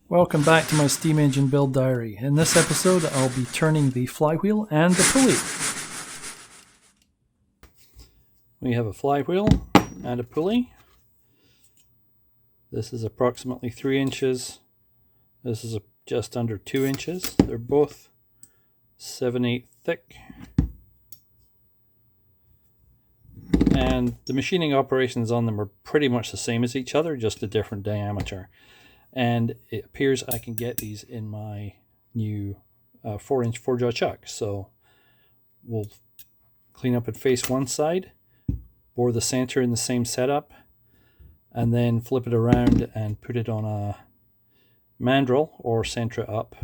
Welcome back to my steam engine build diary. In this episode I'll be turning the flywheel and the pulley. We have a flywheel and a pulley. This is approximately 3 inches. This is just under 2 inches. They're both 7/8 thick. And the machining operations on them are pretty much the same as each other, just a different diameter. And it appears I can get these in my new 4-inch 4-jaw chuck. So we'll clean up and face one side, bore the center in the same setup, and then flip it around and put it on a mandrel or center up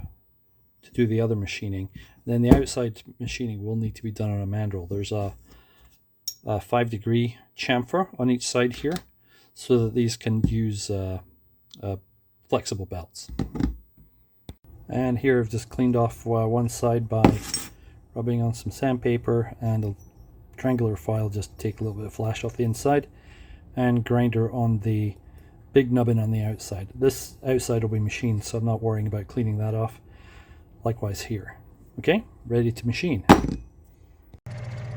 to do the other machining. Then the outside machining will need to be done on a mandrel. There's a 5-degree chamfer on each side here so that these can use flexible belts. And here I've just cleaned off one side by rubbing on some sandpaper and a triangular file just to take a little bit of flash off the inside, and grinder on the big nubbin on the outside. This outside will be machined, so I'm not worrying about cleaning that off. Likewise here. Okay, ready to machine.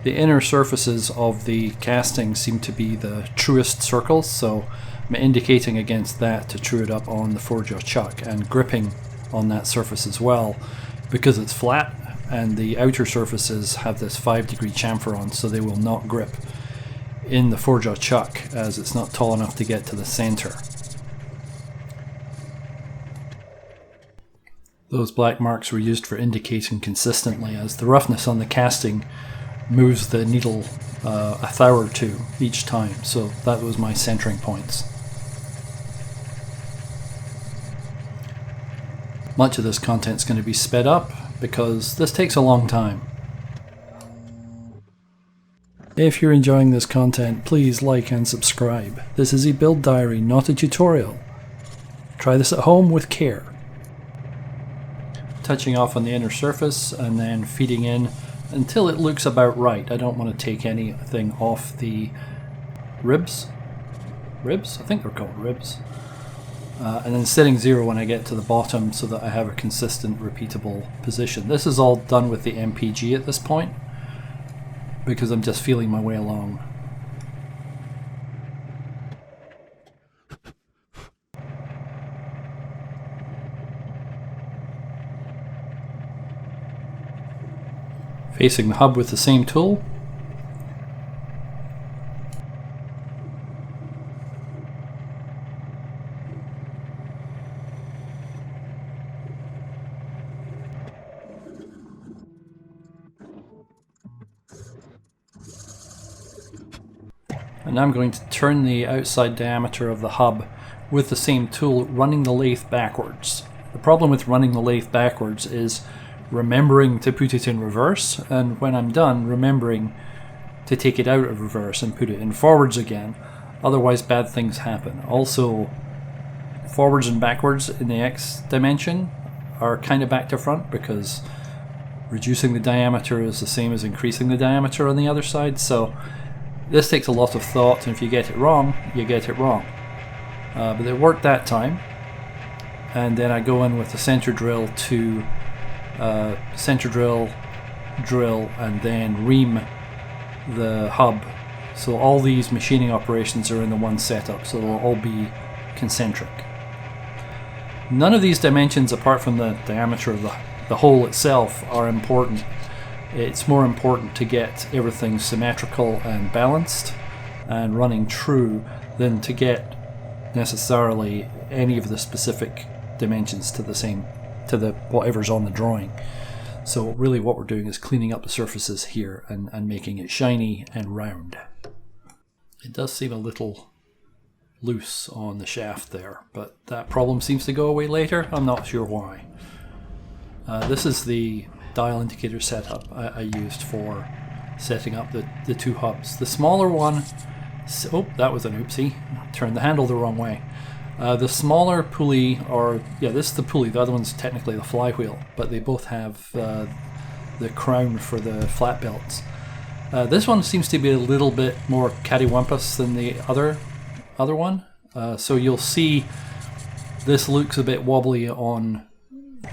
The inner surfaces of the casting seem to be the truest circles, so I'm indicating against that to true it up on the 4-jaw chuck, and gripping on that surface as well because it's flat, and the outer surfaces have this 5-degree chamfer on, so they will not grip in the 4-jaw chuck as it's not tall enough to get to the center. Those black marks were used for indicating consistently, as the roughness on the casting moves the needle a thou or two each time, so that was my centering points. Much of this content is going to be sped up because this takes a long time. If you're enjoying this content, please like and subscribe. This is a build diary, not a tutorial. Try this at home with care. Touching off on the inner surface and then feeding in until it looks about right. I don't want to take anything off the ribs. Ribs? I think they're called ribs. And then setting 0 when I get to the bottom so that I have a consistent, repeatable position. This is all done with the MPG at this point because I'm just feeling my way along. Facing the hub with the same tool. And I'm going to turn the outside diameter of the hub with the same tool, running the lathe backwards. The problem with running the lathe backwards is remembering to put it in reverse, and when I'm done, remembering to take it out of reverse and put it in forwards again. Otherwise bad things happen. Also, forwards and backwards in the X dimension are kind of back to front because reducing the diameter is the same as increasing the diameter on the other side, so this takes a lot of thought, and if you get it wrong, you get it wrong. But it worked that time. And then I go in with the center drill to center drill, and then ream the hub. So all these machining operations are in the one setup, so they'll all be concentric. None of these dimensions, apart from the diameter of the hole itself, are important. It's more important to get everything symmetrical and balanced and running true than to get necessarily any of the specific dimensions to the whatever's on the drawing. So really what we're doing is cleaning up the surfaces here and making it shiny and round. It does seem a little loose on the shaft there, but that problem seems to go away later. I'm not sure why. This is the dial indicator setup I used for setting up the two hubs. The smaller one, oh, that was an oopsie, turned the handle the wrong way. The smaller pulley, or yeah, this is the pulley, the other one's technically the flywheel, but they both have the crown for the flat belts. This one seems to be a little bit more cattywampus than the other one. So you'll see This looks a bit wobbly on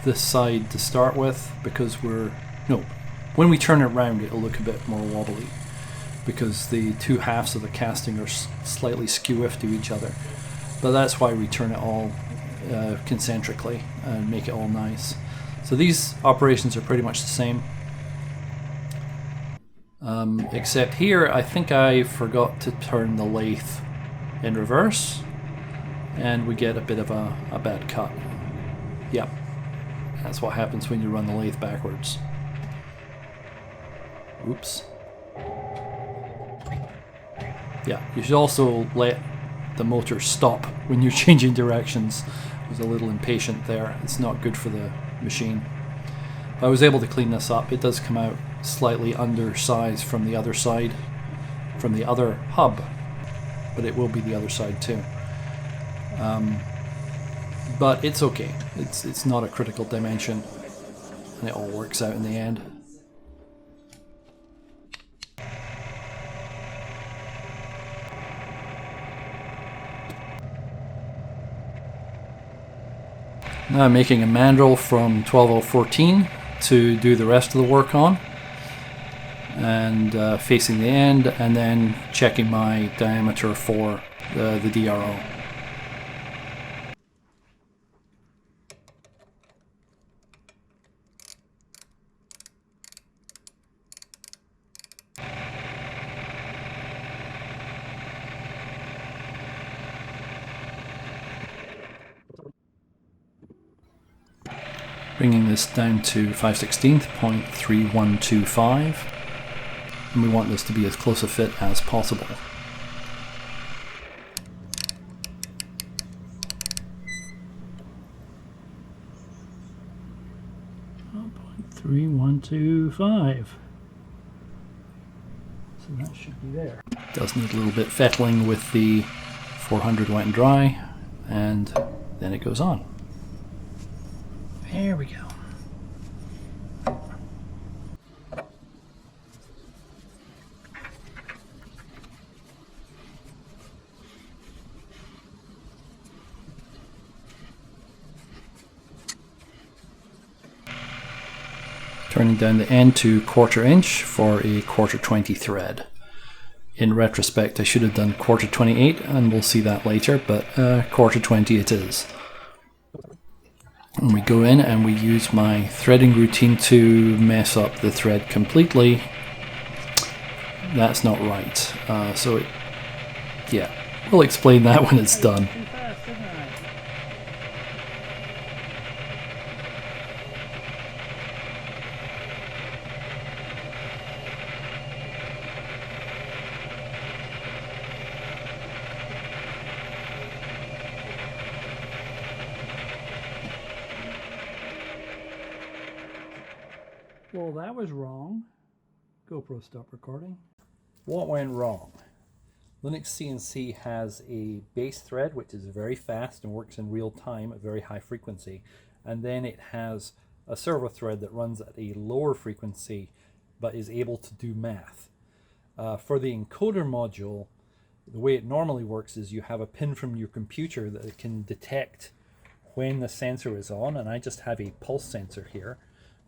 this side to start with because when we turn it round it'll look a bit more wobbly because the two halves of the casting are slightly skew-if to each other. But that's why we turn it all concentrically and make it all nice. So these operations are pretty much the same. Except here I think I forgot to turn the lathe in reverse and we get a bit of a bad cut. Yep, that's what happens when you run the lathe backwards. Oops. Yeah, you should also let the motor stop when you're changing directions. I was a little impatient there. It's not good for the machine. I was able to clean this up. It does come out slightly undersized from the other side, from the other hub, but it will be the other side too. But it's okay. It's not a critical dimension, and it all works out in the end. Now I'm making a mandrel from 12014 to do the rest of the work on, and facing the end, and then checking my diameter for the DRO. Bringing this down to 5/16, 0.3125, and we want this to be as close a fit as possible. Oh, 0.3125. So that should be there. Does need a little bit fettling with the 400 wet and dry, and then it goes on. There we go. Turning down the end to 1/4 inch for a 1/4-20 thread. In retrospect, I should have done 1/4-28, and we'll see that later, but 1/4-20 it is. And we go in and we use my threading routine to mess up the thread completely. That's not right. Yeah, we'll explain that when it's done. Well, that was wrong. GoPro, stop recording. What went wrong? LinuxCNC has a base thread which is very fast and works in real time at very high frequency, and then it has a servo thread that runs at a lower frequency but is able to do math. For the encoder module, the way it normally works is you have a pin from your computer that can detect when the sensor is on, and I just have a pulse sensor here.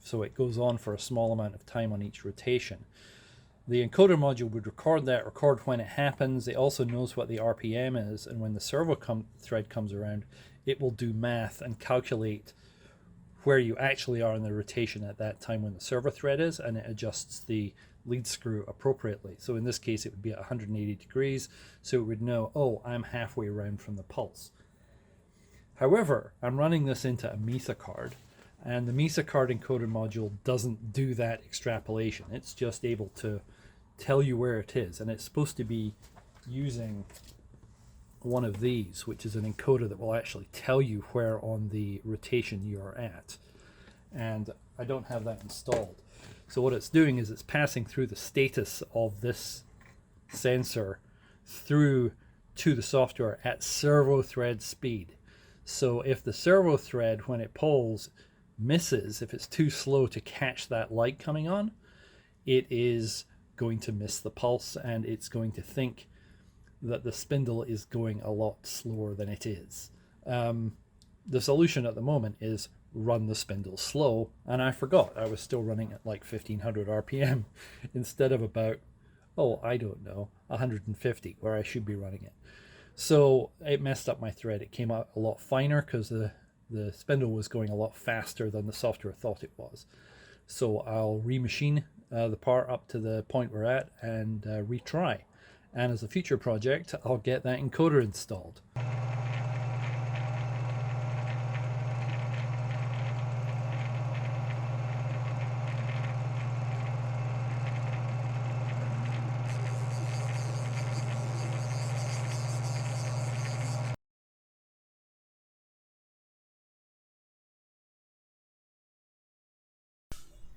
So it goes on for a small amount of time on each rotation. The encoder module would record when it happens. It also knows what the RPM is, and when the servo thread comes around, it will do math and calculate where you actually are in the rotation at that time when the servo thread is, and it adjusts the lead screw appropriately. So in this case it would be at 180 degrees, so it would know, oh, I'm halfway around from the pulse. However, I'm running this into a MESA card, and the MESA card encoder module doesn't do that extrapolation. It's just able to tell you where it is, and it's supposed to be using one of these, which is an encoder that will actually tell you where on the rotation you are at. And I don't have that installed. So what it's doing is it's passing through the status of this sensor through to the software at servo thread speed. So if the servo thread, when it pulls, misses, if it's too slow to catch that light coming on, it is going to miss the pulse, and it's going to think that the spindle is going a lot slower than it is. the solution at the moment is run the spindle slow, and I forgot I was still running at like 1500 RPM instead of about, oh, I don't know, 150 where I should be running it. So it messed up my thread. It came out a lot finer because the spindle was going a lot faster than the software thought it was. So I'll remachine the part up to the point we're at and retry. And as a future project, I'll get that encoder installed.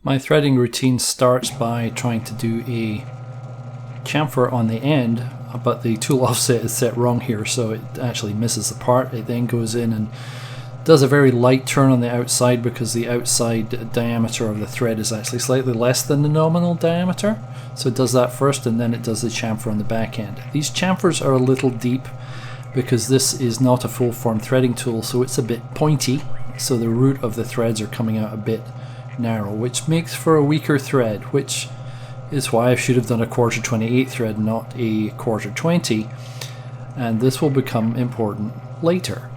My threading routine starts by trying to do a chamfer on the end, but the tool offset is set wrong here, so it actually misses the part. It then goes in and does a very light turn on the outside because the outside diameter of the thread is actually slightly less than the nominal diameter. So it does that first, and then it does the chamfer on the back end. These chamfers are a little deep because this is not a full form threading tool, so it's a bit pointy, so the root of the threads are coming out a bit narrow, which makes for a weaker thread, which is why I should have done a 1/4-28 thread, not a 1/4-20, and this will become important later.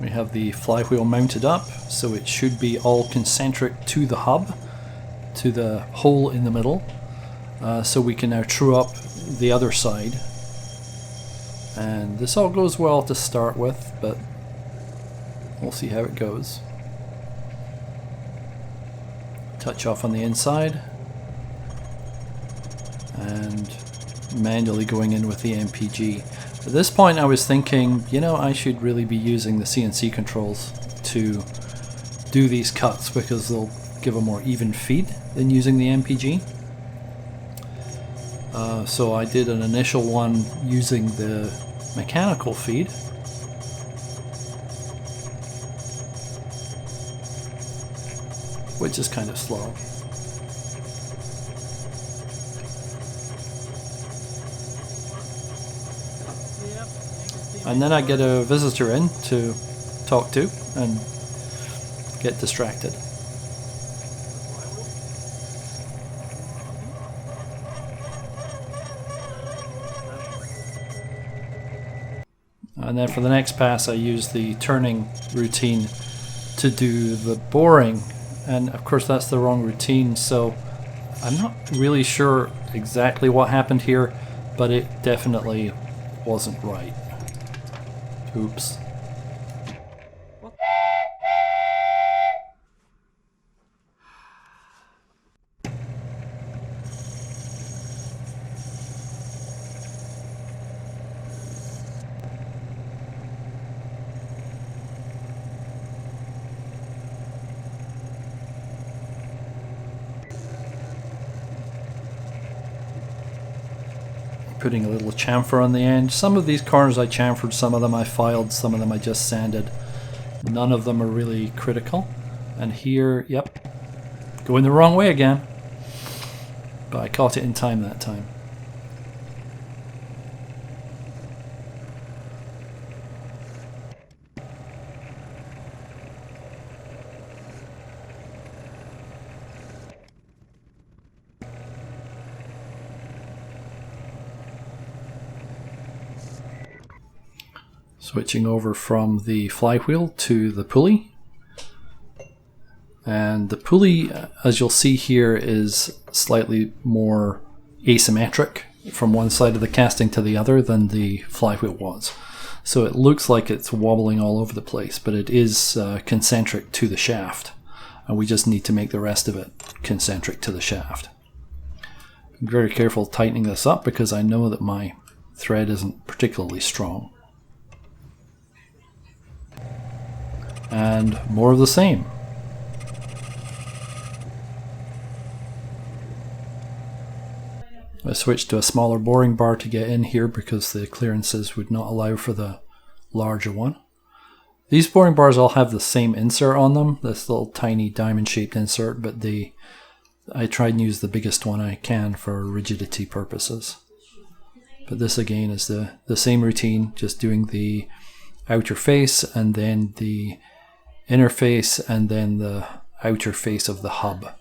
We have the flywheel mounted up, so it should be all concentric to the hub, to the hole in the middle. So we can now true up the other side. And this all goes well to start with, but we'll see how it goes. Touch off on the inside. And manually going in with the MPG. At this point I was thinking, you know, I should really be using the CNC controls to do these cuts because they'll give a more even feed than using the MPG. So I did an initial one using the mechanical feed. Which is kind of slow. And then I get a visitor in to talk to and get distracted. And then for the next pass I use the turning routine to do the boring, and of course that's the wrong routine, so I'm not really sure exactly what happened here, but it definitely wasn't right. Oops. Putting a little chamfer on the end. Some of these corners I chamfered, some of them I filed, some of them I just sanded. None of them are really critical. And here, yep, going the wrong way again. But I caught it in time that time. Switching over from the flywheel to the pulley. And the pulley, as you'll see here, is slightly more asymmetric from one side of the casting to the other than the flywheel was. So it looks like it's wobbling all over the place, but it is concentric to the shaft. And we just need to make the rest of it concentric to the shaft. I'm very careful tightening this up because I know that my thread isn't particularly strong. And more of the same. I switched to a smaller boring bar to get in here because the clearances would not allow for the larger one. These boring bars all have the same insert on them, this little tiny diamond shaped insert, but I tried and use the biggest one I can for rigidity purposes. But this again is the same routine, just doing the outer face and then the inner face and then the outer face of the hub.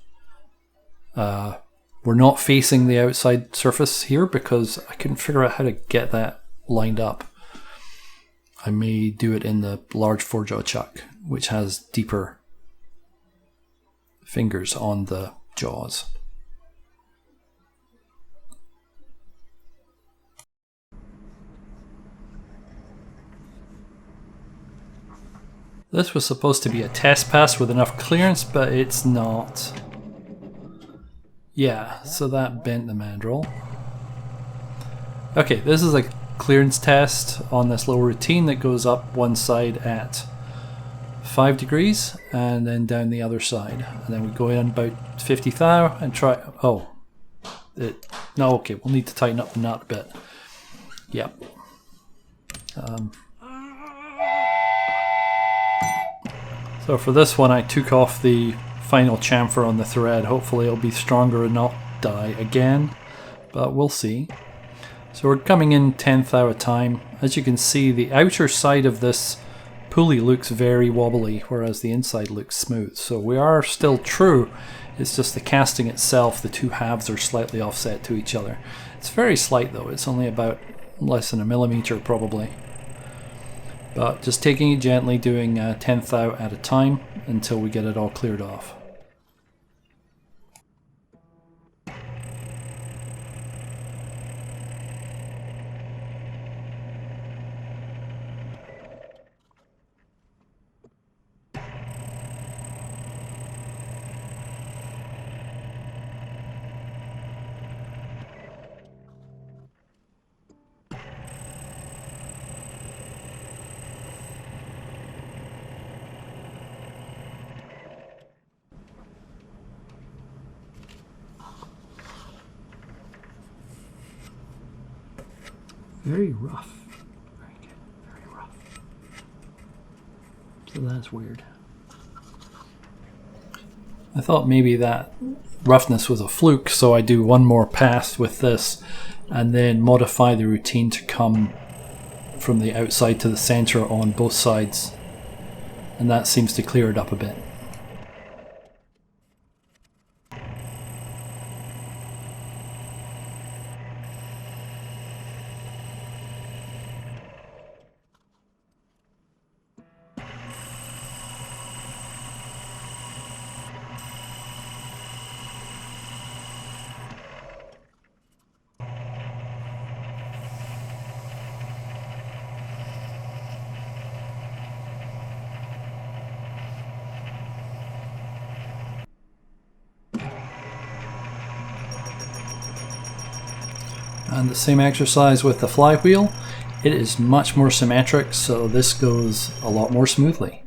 We're not facing the outside surface here because I couldn't figure out how to get that lined up. I may do it in the large 4-jaw chuck, which has deeper fingers on the jaws. This was supposed to be a test pass with enough clearance, but it's not. Yeah, so that bent the mandrel. Okay, this is a clearance test on this little routine that goes up one side at 5 degrees and then down the other side. And then we go in about 50 thou and try. Oh, no, okay, we'll need to tighten up the nut a bit. Yep. So for this one, I took off the final chamfer on the thread. Hopefully it'll be stronger and not die again, but we'll see. So we're coming in 10th thou a time. As you can see, the outer side of this pulley looks very wobbly, whereas the inside looks smooth. So we are still true. It's just the casting itself, the two halves are slightly offset to each other. It's very slight though. It's only about less than a millimeter probably. But just taking it gently, doing 10th thou at a time until we get it all cleared off. Very rough. Very good. Very rough. So that's weird. I thought maybe that roughness was a fluke, so I do one more pass with this and then modify the routine to come from the outside to the center on both sides. And that seems to clear it up a bit. And the same exercise with the flywheel. It is much more symmetric, so this goes a lot more smoothly.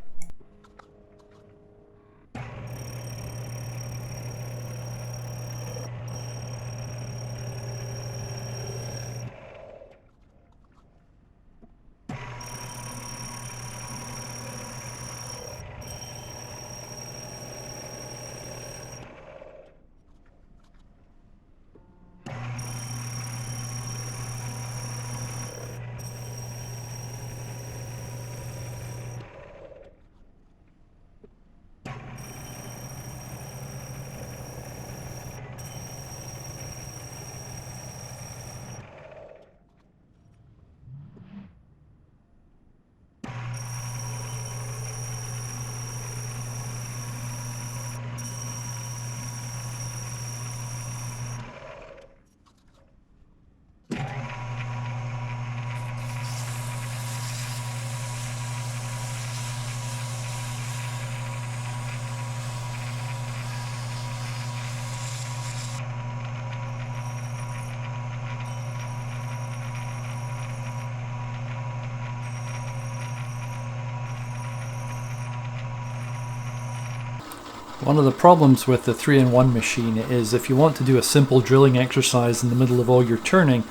One of the problems with the 3-in-1 machine is if you want to do a simple drilling exercise in the middle of all your turning,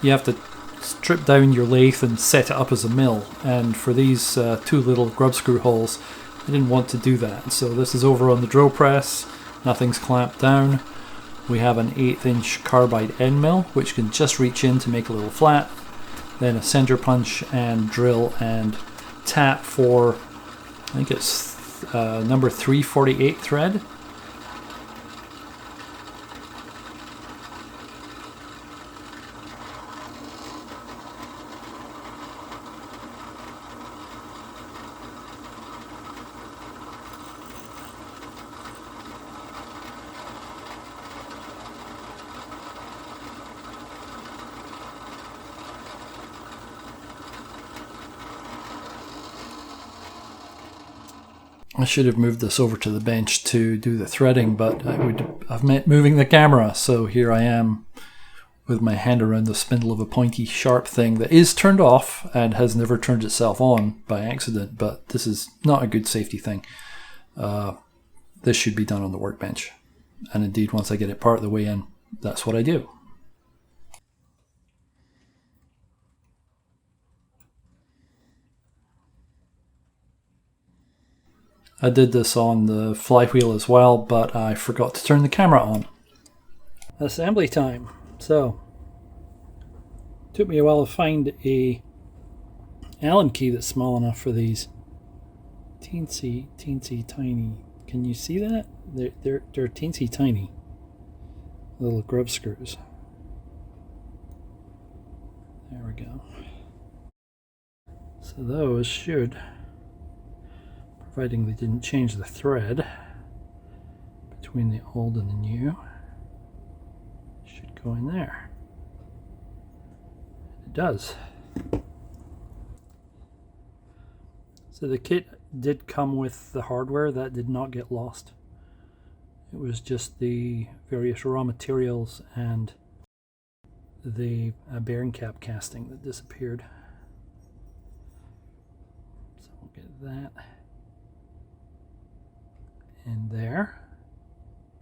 you have to strip down your lathe and set it up as a mill. And for these two little grub screw holes, I didn't want to do that. So this is over on the drill press, nothing's clamped down. We have an 1/8 inch carbide end mill, which can just reach in to make a little flat. Then a center punch and drill and tap for, I think it's number 348 thread. I should have moved this over to the bench to do the threading, but I would have meant moving the camera. So here I am with my hand around the spindle of a pointy sharp thing that is turned off and has never turned itself on by accident, but this is not a good safety thing. This should be done on the workbench. And indeed, once I get it part of the way in, that's what I do. I did this on the flywheel as well, but I forgot to turn the camera on. Assembly time. So, took me a while to find a Allen key that's small enough for these teensy tiny. Can you see that? They're teensy tiny little grub screws. There we go. So those should, providing they didn't change the thread between the old and the new, should go in there. It does. So the kit did come with the hardware. That did not get lost. It was just the various raw materials and the bearing cap casting that disappeared. So we'll get that in there.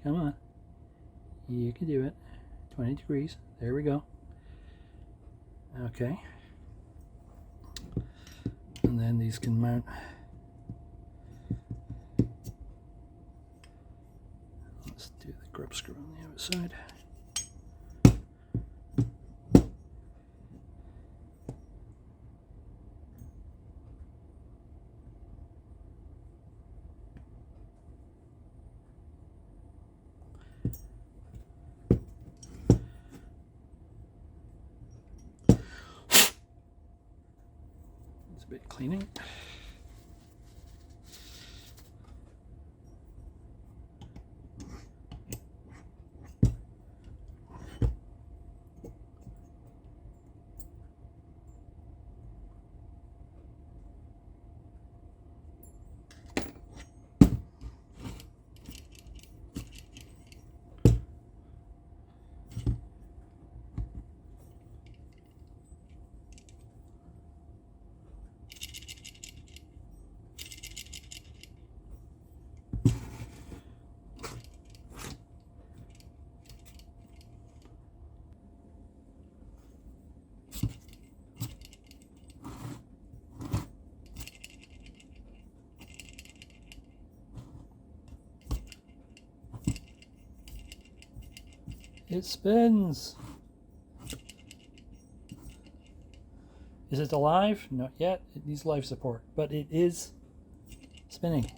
Come on. You can do it. 20 degrees. There we go. Okay. And then these can mount. Let's do the grub screw on the outside. A bit cleaning. It spins. Is it alive? Not yet. It needs life support, but it is spinning.